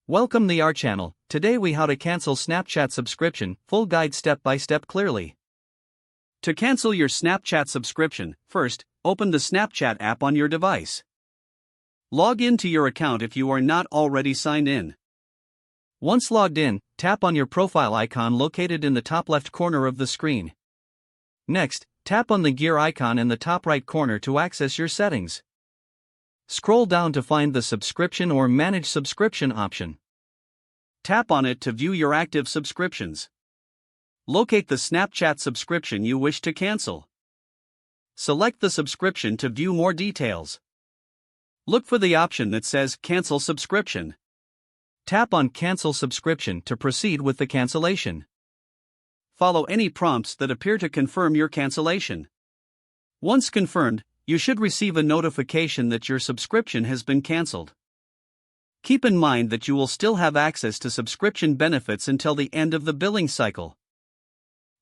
Welcome the our channel. Today we how to cancel Snapchat subscription, full guide step by step clearly. To cancel your Snapchat subscription, first, open the Snapchat app on your device. Log in to your account if you are not already signed in. Once logged in, tap on your profile icon located in the top left corner of the screen. Next, tap on the gear icon in the top right corner to access your settings. Scroll down to find the subscription or manage subscription option. Tap on it to view your active subscriptions. Locate the Snapchat subscription you wish to cancel. Select the subscription to view more details. Look for the option that says Cancel Subscription. Tap on Cancel Subscription to proceed with the cancellation. Follow any prompts that appear to confirm your cancellation. Once confirmed, you should receive a notification that your subscription has been canceled. Keep in mind that you will still have access to subscription benefits until the end of the billing cycle.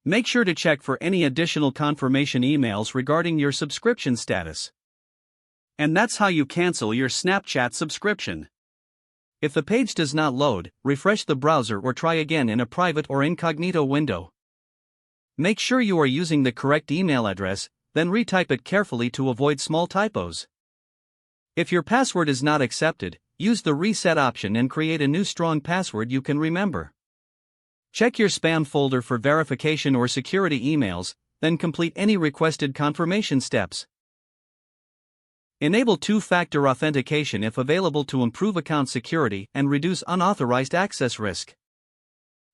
Make sure to check for any additional confirmation emails regarding your subscription status. And that's how you cancel your Snapchat subscription. If the page does not load, refresh the browser or try again in a private or incognito window. Make sure you are using the correct email address, then retype it carefully to avoid small typos. If your password is not accepted, use the reset option and create a new strong password you can remember. Check your spam folder for verification or security emails, then complete any requested confirmation steps. Enable two-factor authentication if available to improve account security and reduce unauthorized access risk.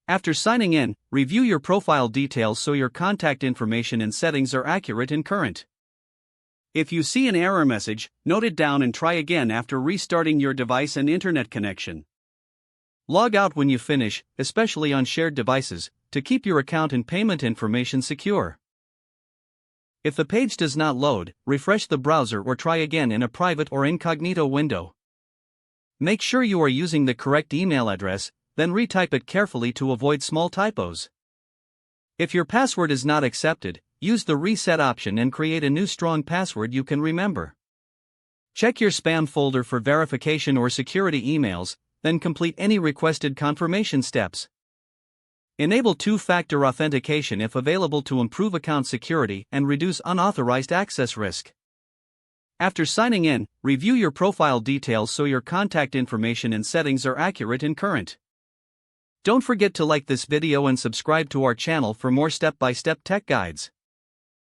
After signing in, review your profile details so your contact information and settings are accurate and current. If you see an error message, note it down and try again after restarting your device and internet connection. Log out when you finish, especially on shared devices, to keep your account and payment information secure. If the page does not load, refresh the browser or try again in a private or incognito window. Make sure you are using the correct email address, then retype it carefully to avoid small typos. If your password is not accepted, use the reset option and create a new strong password you can remember. Check your spam folder for verification or security emails, then complete any requested confirmation steps. Enable two-factor authentication if available to improve account security and reduce unauthorized access risk. After signing in, review your profile details so your contact information and settings are accurate and current. Don't forget to like this video and subscribe to our channel for more step-by-step tech guides.